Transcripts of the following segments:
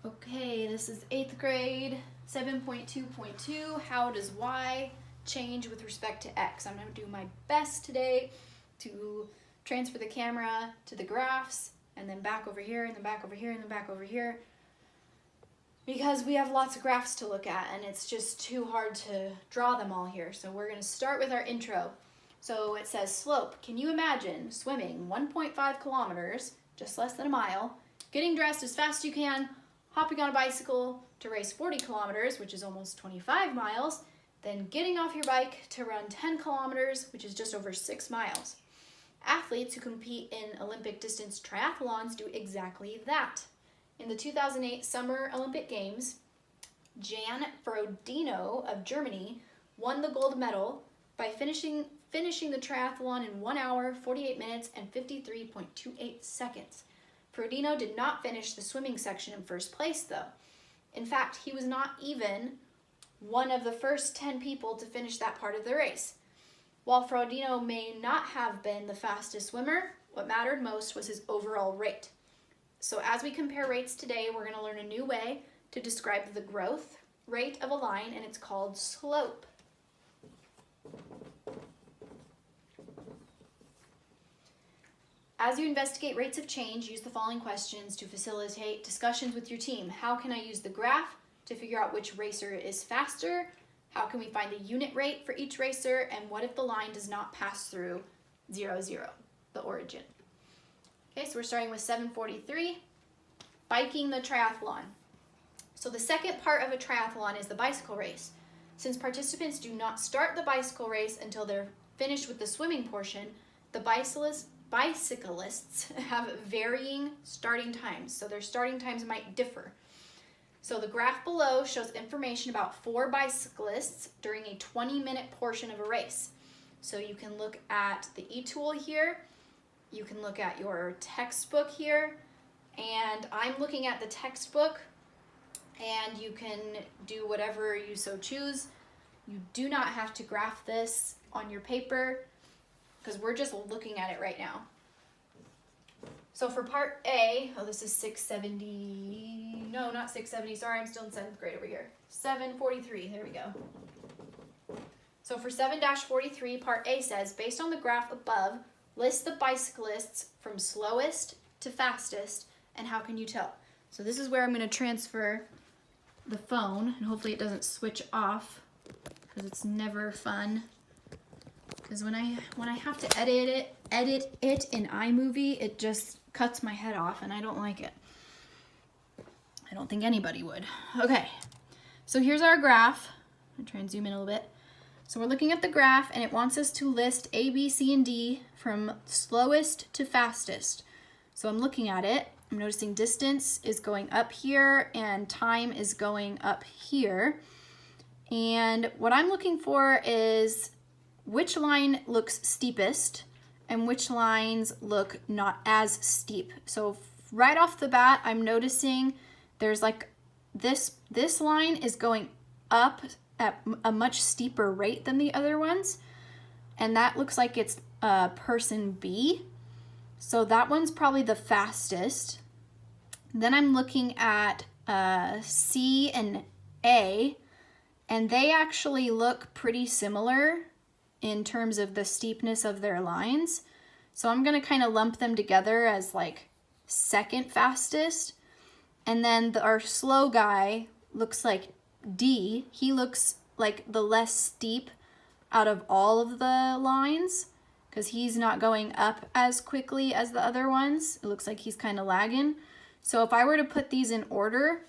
Okay, this is 8th grade, 7.2.2. How does y change with respect to x? I'm going to do my best today to transfer the camera to the graphs and then back over here and then back over here and then back over here, because we have lots of graphs to look at and it's just too hard to draw them all here. So we're going to start with our intro. So it says slope. Can you imagine swimming 1.5 kilometers, just less than a mile, getting dressed as fast as you can, hopping on a bicycle to race 40 kilometers, which is almost 25 miles, then getting off your bike to run 10 kilometers, which is just over 6 miles. Athletes who compete in Olympic distance triathlons do exactly that. In the 2008 Summer Olympic Games, Jan Frodeno of Germany won the gold medal by finishing the triathlon in 1 hour, 48 minutes, and 53.28 seconds. Frodeno did not finish the swimming section in first place, though. In fact, he was not even one of the first 10 people to finish that part of the race. While Frodeno may not have been the fastest swimmer, what mattered most was his overall rate. So as we compare rates today, we're going to learn a new way to describe the growth rate of a line, and it's called slope. As you investigate rates of change, use the following questions to facilitate discussions with your team. How can I use the graph to figure out which racer is faster? How can we find a unit rate for each racer? And what if the line does not pass through 0, 0, the origin? Okay, so we're starting with 743, biking the triathlon. So the second part of a triathlon is the bicycle race. Since participants do not start the bicycle race until they're finished with the swimming portion, the bicyclists have varying starting times, so their starting times might differ. So the graph below shows information about 4 bicyclists during a 20-minute portion of a race. So you can look at the e-tool here, you can look at your textbook here, and I'm looking at the textbook, and you can do whatever you so choose. You do not have to graph this on your paper, because we're just looking at it right now. So for part A, this is 670, no, not 670, sorry, I'm still in 7th grade over here. 743, there we go. So for 7-43, part A says, based on the graph above, list the bicyclists from slowest to fastest, and how can you tell? So this is where I'm gonna transfer the phone, and hopefully it doesn't switch off, because it's never fun. Because when I have to edit it in iMovie, it just cuts my head off, and I don't like it. I don't think anybody would. Okay, so here's our graph. I'll try and zoom in a little bit. So we're looking at the graph, and it wants us to list A, B, C, and D from slowest to fastest. So I'm looking at it. I'm noticing distance is going up here, and time is going up here. And what I'm looking for is which line looks steepest and which lines look not as steep. So right off the bat, I'm noticing there's like this line is going up at a much steeper rate than the other ones. And that looks like it's person B. So that one's probably the fastest. Then I'm looking at C and A, and they actually look pretty similar in terms of the steepness of their lines. So I'm gonna kind of lump them together as like second fastest. And then our slow guy looks like D. He looks like the less steep out of all of the lines, because he's not going up as quickly as the other ones. It looks like he's kind of lagging. So if I were to put these in order,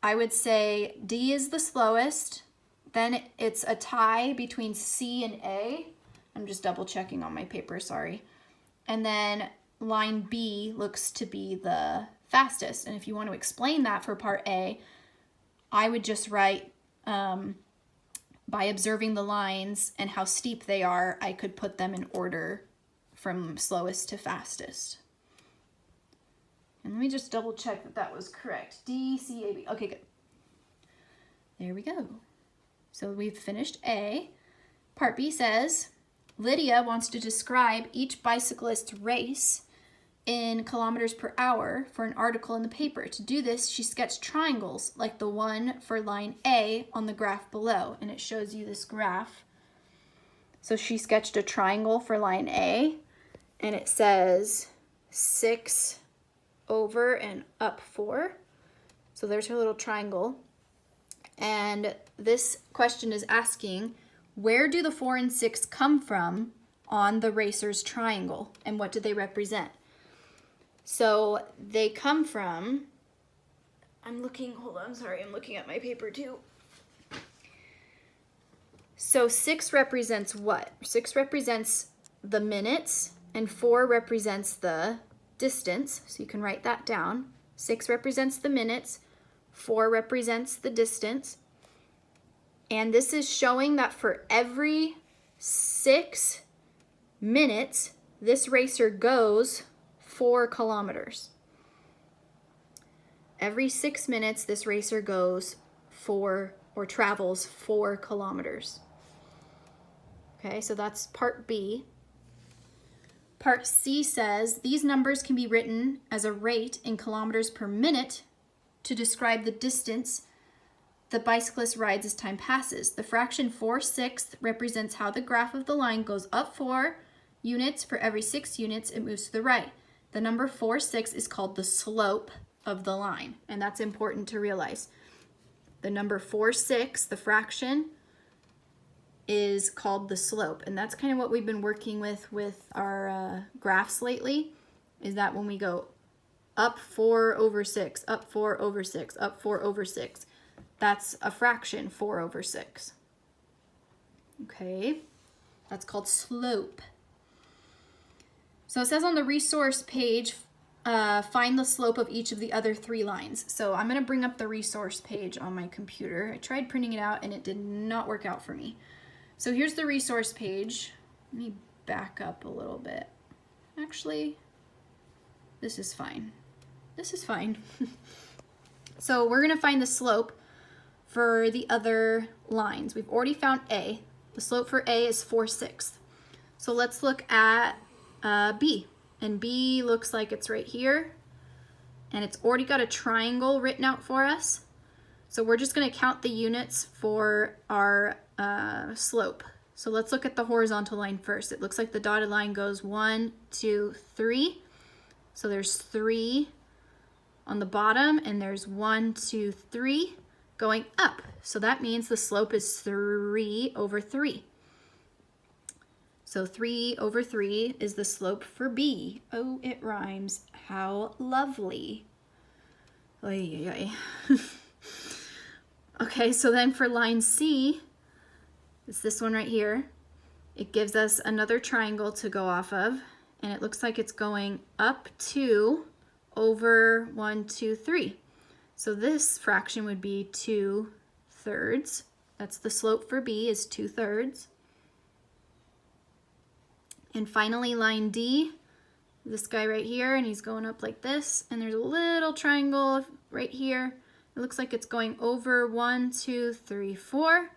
I would say D is the slowest. Then it's a tie between C and A. I'm just double checking on my paper, sorry. And then line B looks to be the fastest. And if you want to explain that for part A, I would just write, by observing the lines and how steep they are, I could put them in order from slowest to fastest. And let me just double check that that was correct. D, C, A, B. Okay, good. There we go. So we've finished A. Part B says, Lydia wants to describe each bicyclist's race in kilometers per hour for an article in the paper. To do this, she sketched triangles like the one for line A on the graph below, and it shows you this graph. So she sketched a triangle for line A, and it says 6 over and up 4. So there's her little triangle. And this question is asking, where do the 4 and 6 come from on the racer's triangle, and what do they represent? So they come from, I'm looking at my paper too. So 6 represents what? 6 represents the minutes, and 4 represents the distance. So you can write that down. 6 represents the minutes, 4 represents the distance. And this is showing that for every 6 minutes, this racer goes 4 kilometers. Every 6 minutes, this racer goes travels 4 kilometers. Okay, so that's part B. Part C says, these numbers can be written as a rate in kilometers per minute to describe the distance the bicyclist rides as time passes. The fraction 4/6 represents how the graph of the line goes up 4 units. For every 6 units, it moves to the right. The number 4/6 is called the slope of the line, and that's important to realize. The number 4/6, the fraction, is called the slope, and that's kind of what we've been working with our graphs lately, is that when we go up 4/6, up 4/6, up 4/6, that's a fraction, 4/6. Okay, that's called slope. So it says on the resource page, find the slope of each of the other 3 lines. So I'm going to bring up the resource page on my computer. I tried printing it out and it did not work out for me. So here's the resource page. Let me back up a little bit. Actually, this is fine. This is fine. So we're going to find the slope for the other lines. We've already found A. The slope for A is 4/6. So let's look at B. And B looks like it's right here. And it's already got a triangle written out for us. So we're just going to count the units for our slope. So let's look at the horizontal line first. It looks like the dotted line goes 1, 2, 3. So there's 3 on the bottom, and there's 1, 2, 3 going up. So that means the slope is 3/3. So 3/3 is the slope for B. Oh, it rhymes. How lovely. Oy, oy, oy. Okay, so then for line C, it's this one right here. It gives us another triangle to go off of, and it looks like it's going up 2 over 1, 2, 3. So this fraction would be 2/3. That's the slope for B, is 2/3. And finally, line D, this guy right here, and he's going up like this, and there's a little triangle right here. It looks like it's going over 1, 2, 3, 4,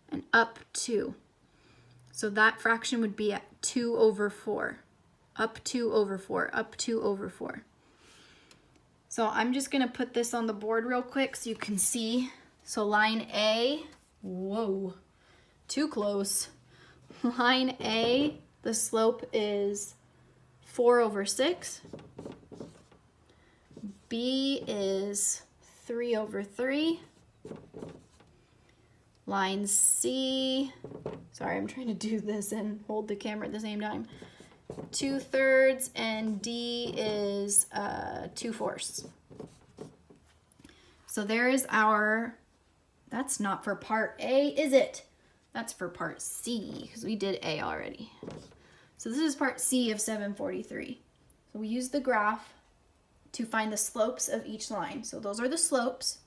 and up 2. So that fraction would be at 2/4. Up 2/4, up 2/4. So I'm just gonna put this on the board real quick so you can see. So line A, whoa, too close. Line A, the slope is 4/6. B is 3/3. Line C, sorry, I'm trying to do this and hold the camera at the same time. 2/3, and D is 2/4. So there is our, that's not for part A, is it? That's for part C, because we did A already. So this is part C of 743. So we use the graph to find the slopes of each line. So those are the slopes.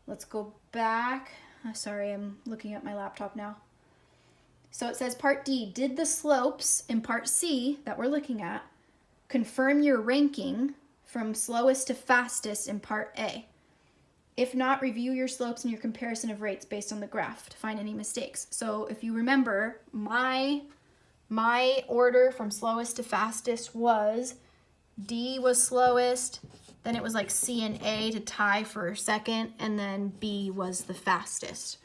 Let's go back. Sorry, I'm looking at my laptop now. So it says part D, did the slopes in part C that we're looking at confirm your ranking from slowest to fastest in part A? If not, review your slopes and your comparison of rates based on the graph to find any mistakes. So if you remember, my order from slowest to fastest was D was slowest, then it was like C and A to tie for second, and then B was the fastest.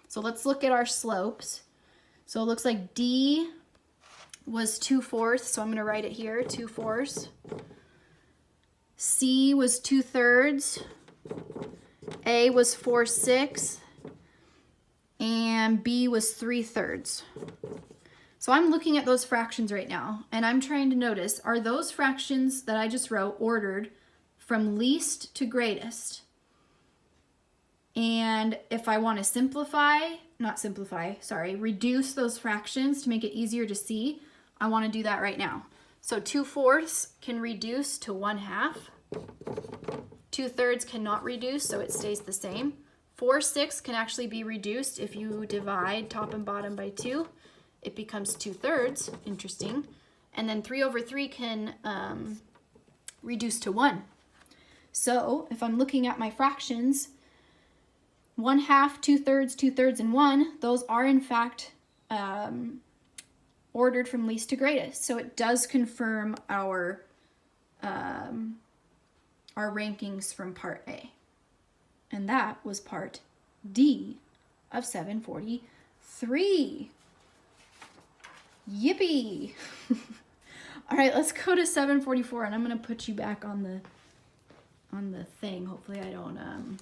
So let's look at our slopes. So it looks like D was 2/4, so I'm gonna write it here, 2/4. C was 2/3. A was 4/6. And B was 3/3. So I'm looking at those fractions right now, and I'm trying to notice, are those fractions that I just wrote ordered from least to greatest? And if I want to reduce those fractions to make it easier to see, I want to do that right now. So 2/4 can reduce to 1/2. 2/3 cannot reduce, so it stays the same. 4/6 can actually be reduced if you divide top and bottom by 2. It becomes 2/3, interesting. And then 3/3 can reduce to 1. So if I'm looking at my fractions, 1/2, 2/3, 2/3, and 1, those are in fact ordered from least to greatest. So it does confirm our rankings from part A. And that was part D of 743. Yippee! All right, let's go to 744, and I'm gonna put you back on the thing. Hopefully I don't.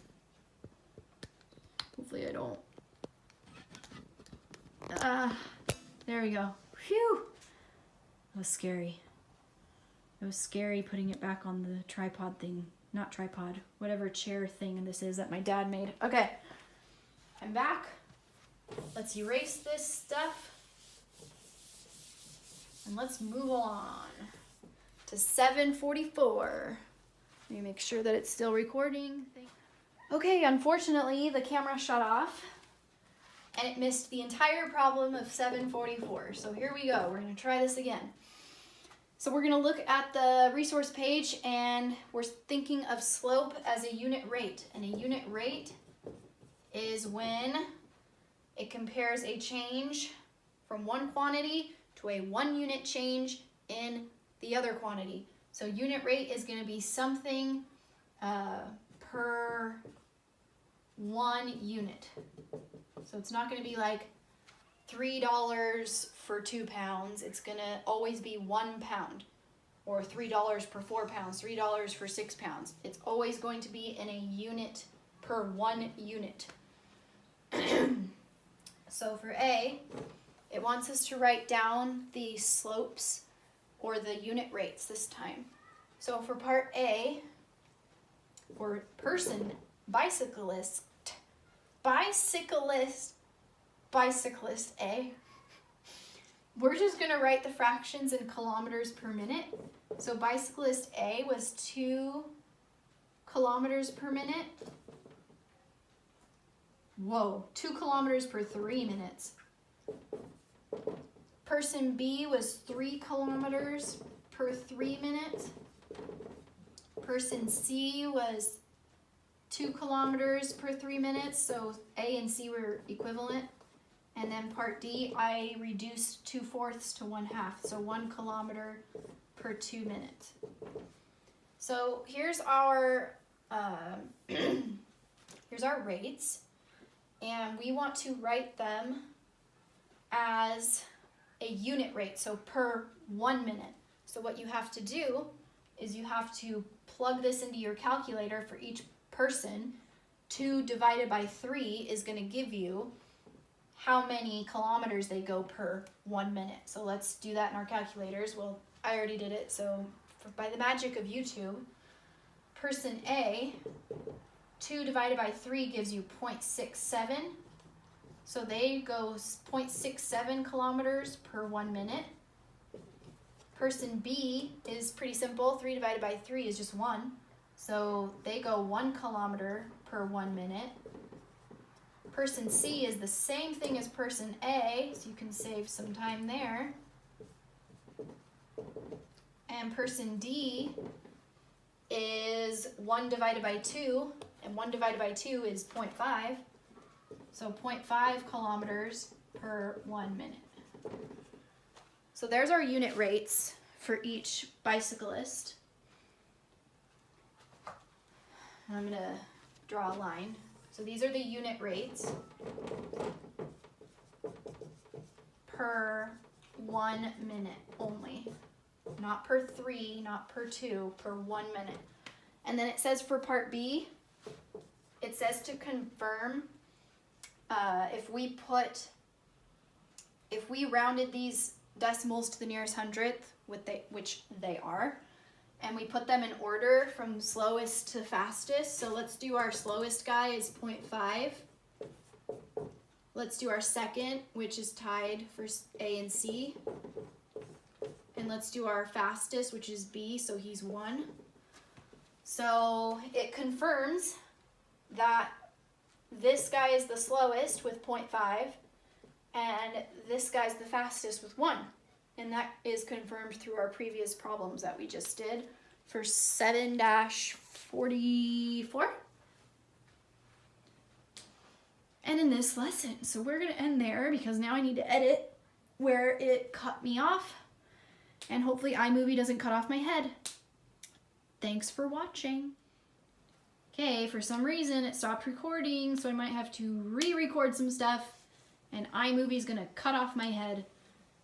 There we go. Phew! That was scary. It was scary putting it back on the tripod thing. Not tripod, whatever chair thing this is that my dad made. Okay, I'm back. Let's erase this stuff. And let's move on to 744. Let me make sure that it's still recording. Okay, unfortunately, the camera shut off and it missed the entire problem of 744. So here we go. We're going to try this again. So we're going to look at the resource page, and we're thinking of slope as a unit rate. And a unit rate is when it compares a change from one quantity to a 1 unit change in the other quantity. So unit rate is going to be something per 1 unit. So it's not going to be like $3 for 2 pounds. It's going to always be 1 pound, or $3 per 4 pounds, $3 for 6 pounds. It's always going to be in a unit per 1 unit. So for A, it wants us to write down the slopes or the unit rates this time. So for part A, or person, bicyclist A, we're just going to write the fractions in kilometers per minute. So bicyclist A was 2 kilometers per minute. Whoa, 2 kilometers per 3 minutes. Person B was 3 kilometers per 3 minutes. Person C was 2 kilometers per 3 minutes, so A and C were equivalent. And then part D, I reduced 2/4 to 1/2, so 1 kilometer per 2 minutes. So here's our here's our rates, and we want to write them as a unit rate, so per 1 minute. So what you have to do is you have to plug this into your calculator for each person. 2 divided by 3 is going to give you how many kilometers they go per 1 minute. So let's do that in our calculators. Well, I already did it, so by the magic of YouTube, person A, 2 divided by 3 gives you 0.67. So they go 0.67 kilometers per 1 minute. Person B is pretty simple. 3 divided by 3 is just 1. So they go 1 kilometer per 1 minute. Person C is the same thing as person A, so you can save some time there. And person D is 1 divided by 2, and 1 divided by 2 is 0.5. So 0.5 kilometers per 1 minute. So there's our unit rates for each bicyclist. and I'm gonna draw a line. So these are the unit rates per 1 minute only. Not per 3, not per 2, per 1 minute. And then it says for part B, it says to confirm if we rounded these decimals to the nearest hundredth, which they are, and we put them in order from slowest to fastest. So let's do our slowest guy is 0.5. Let's do our second, which is tied for A and C. And let's do our fastest, which is B, so he's 1. So it confirms that this guy is the slowest with 0.5, and this guy's the fastest with 1. And that is confirmed through our previous problems that we just did for 7-44. And in this lesson. So we're going to end there because now I need to edit where it cut me off. And hopefully iMovie doesn't cut off my head. Thanks for watching. Okay, for some reason it stopped recording, so I might have to re-record some stuff, and iMovie's gonna cut off my head,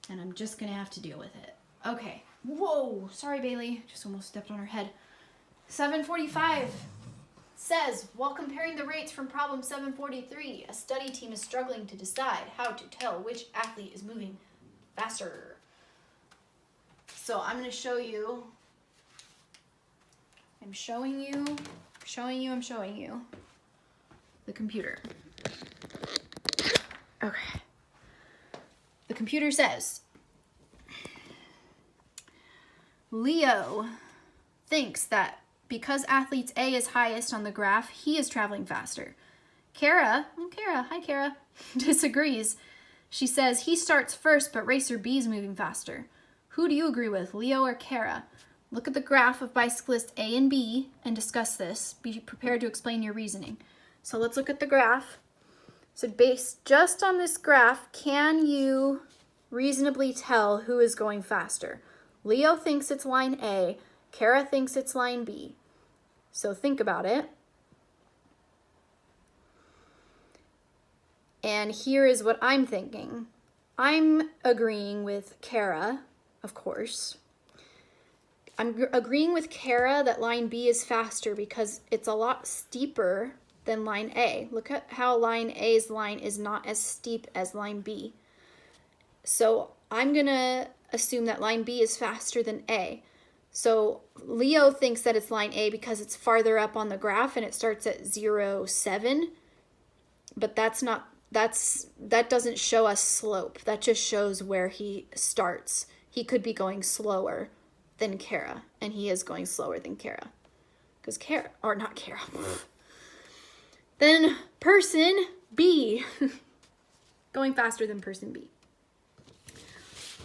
and I'm just gonna have to deal with it. Okay, whoa, sorry Bailey, just almost stepped on her head. 745 says, while comparing the rates from problem 743, a study team is struggling to decide how to tell which athlete is moving faster. So I'm gonna show you. I'm showing you the computer. Okay. The computer says, Leo thinks that because athletes A is highest on the graph, he is traveling faster. Kara, hi Kara, disagrees. She says he starts first, but racer B is moving faster. Who do you agree with, Leo or Kara? Look at the graph of bicyclists A and B and discuss this. Be prepared to explain your reasoning. So let's look at the graph. So based just on this graph, can you reasonably tell who is going faster? Leo thinks it's line A. Kara thinks it's line B. So think about it. And here is what I'm thinking. I'm agreeing with Kara, of course. I'm agreeing with Kara that line B is faster because it's a lot steeper than line A. Look at how line A's line is not as steep as line B. So I'm going to assume that line B is faster than A. So Leo thinks that it's line A because it's farther up on the graph and it starts at 0.7. But that doesn't show us slope. That just shows where he starts. He could be going slower than Kara, and he is going slower than Kara. Because Kara, or not Kara. Then person B, going faster than person B.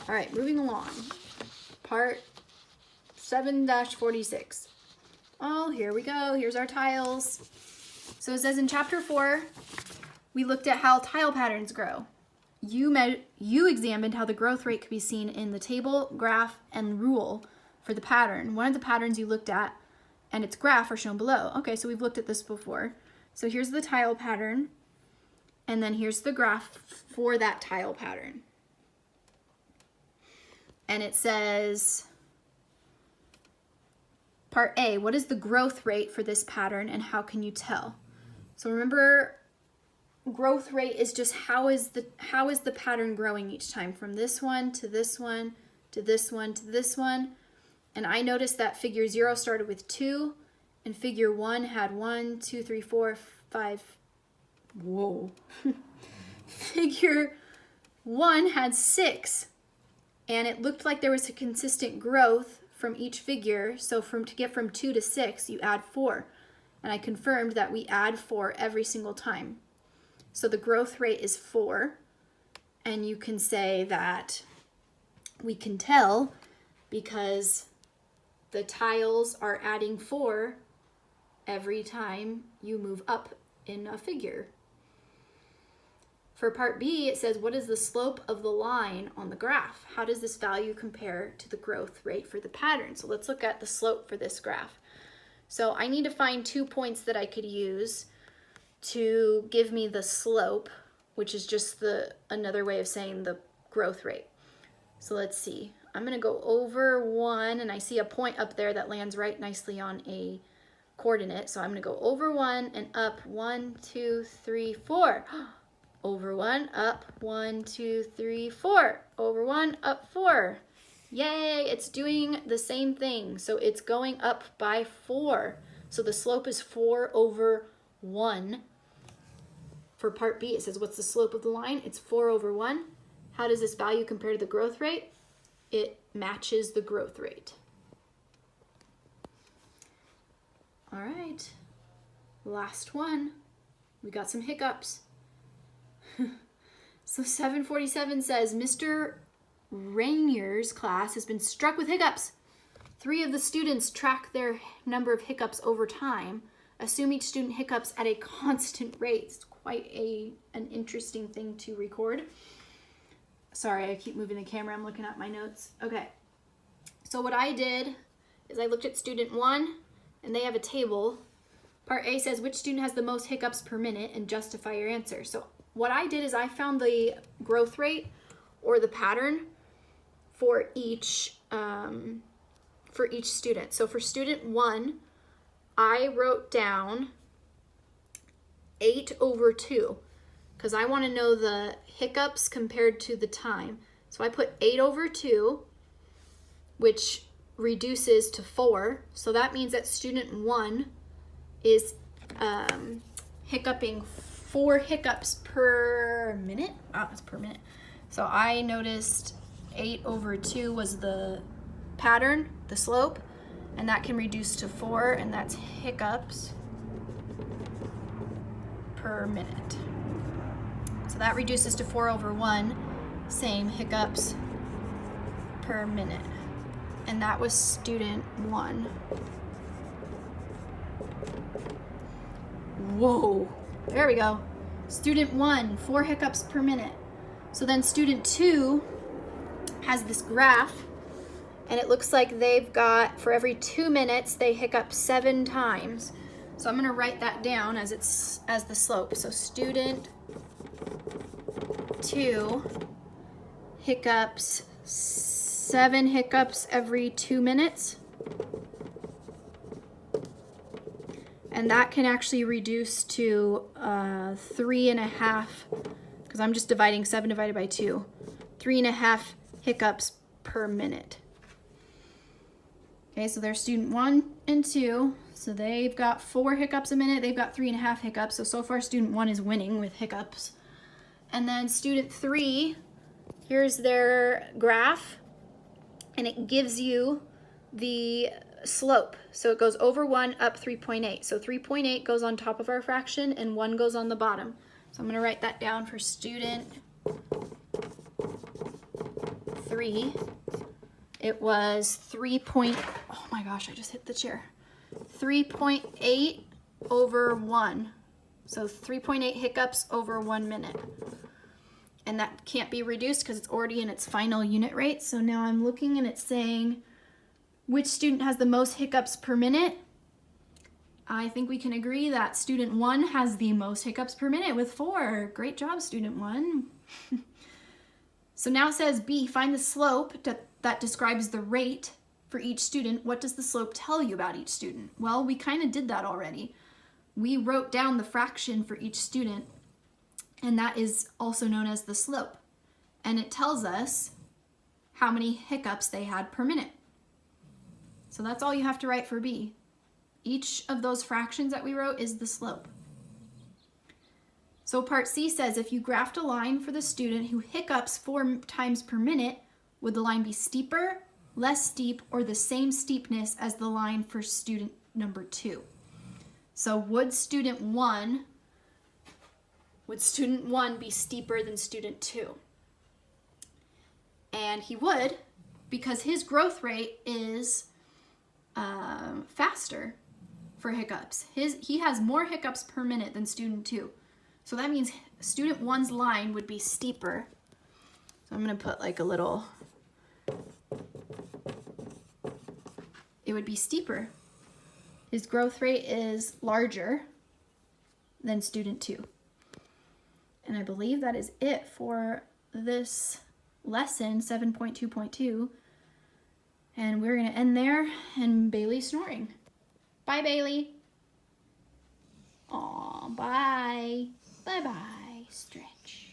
All right, moving along. Part 7-46. Oh, here we go. Here's our tiles. So it says in chapter 4, we looked at how tile patterns grow. You examined how the growth rate could be seen in the table, graph, and rule for the pattern. One of the patterns you looked at and its graph are shown below. Okay, so we've looked at this before. So here's the tile pattern, and then here's the graph for that tile pattern. And it says, part A, what is the growth rate for this pattern and how can you tell? So remember, growth rate is just how is the pattern growing each time from this one to this one to this one to this one. And I noticed that figure 0 started with 2 and figure 1 had 1, 2, 3, 4, 5. Whoa. Figure 1 had 6. And it looked like there was a consistent growth from each figure. So to get from 2 to 6, you add 4. And I confirmed that we add 4 every single time. So the growth rate is 4. And you can say that we can tell because the tiles are adding 4 every time you move up in a figure. For part B, it says, what is the slope of the line on the graph? How does this value compare to the growth rate for the pattern? So let's look at the slope for this graph. So I need to find 2 points that I could use to give me the slope, which is just another way of saying the growth rate. So let's see. I'm going to go over 1, and I see a point up there that lands right nicely on a coordinate. So I'm going to go over 1 and up 1, 2, 3, 4. Over 1, up 1, 2, 3, 4. Over 1, up 4. Yay, it's doing the same thing. So it's going up by 4. So the slope is 4 over 1. For part B, it says, what's the slope of the line? It's 4 over 1. How does this value compare to the growth rate? It matches the growth rate. All right, last one. We got some hiccups. So 747 says, Mr. Rainier's class has been struck with hiccups. 3 of the students track their number of hiccups over time. Assume each student hiccups at a constant rate. It's quite an interesting thing to record. Sorry, I keep moving the camera. I'm looking at my notes. Okay, so what I did is I looked at student 1, and they have a table. Part A says, which student has the most hiccups per minute, and justify your answer. So what I did is I found the growth rate or the pattern for each student. So for student 1, I wrote down 8 over 2 because I want to know the hiccups compared to the time. So I put 8 over 2, which reduces to 4. So that means that student 1 is hiccuping 4 hiccups per minute. It's per minute. So I noticed 8 over 2 was the pattern, the slope, and that can reduce to 4, and that's hiccups per minute. So that reduces to 4 over 1, same hiccups per minute. And that was student 1. Whoa, there we go. Student 1, 4 hiccups per minute. So then student 2 has this graph, and it looks like they've got, for every 2 minutes, they hiccup 7 times. So I'm gonna write that down as the slope. So student 2 hiccups 7 hiccups every 2 minutes. And that can actually reduce to 3.5, because I'm just dividing 7 divided by 2, 3.5 hiccups per minute. Okay, so there's student 1 and 2. So they've got 4 hiccups a minute. They've got 3.5 hiccups. So far student 1 is winning with hiccups. And then student 3, here's their graph, and it gives you the slope. So it goes over 1, up 3.8. So 3.8 goes on top of our fraction, and 1 goes on the bottom. So I'm going to write that down for student 3. It was oh my gosh, I just hit the chair. 3.8 over 1. So 3.8 hiccups over 1 minute. And that can't be reduced because it's already in its final unit rate. So now I'm looking and it's saying, which student has the most hiccups per minute? I think we can agree that student 1 has the most hiccups per minute with 4. Great job, student 1. So now it says B, find the slope that describes the rate for each student. What does the slope tell you about each student? Well, we kind of did that already. We wrote down the fraction for each student, and that is also known as the slope. And it tells us how many hiccups they had per minute. So that's all you have to write for B. Each of those fractions that we wrote is the slope. So part C says, if you graphed a line for the student who hiccups 4 times per minute, would the line be steeper, less steep, or the same steepness as the line for student number 2? So would student 1 be steeper than student 2? And he would, because his growth rate is faster for hiccups. He has more hiccups per minute than student 2. So that means student 1's line would be steeper. So I'm going to put like a little, it would be steeper. His growth rate is larger than student 2. And I believe that is it for this lesson 7.2.2. And we're going to end there, and Bailey's snoring. Bye, Bailey. Aw, bye. Bye-bye. Stretch.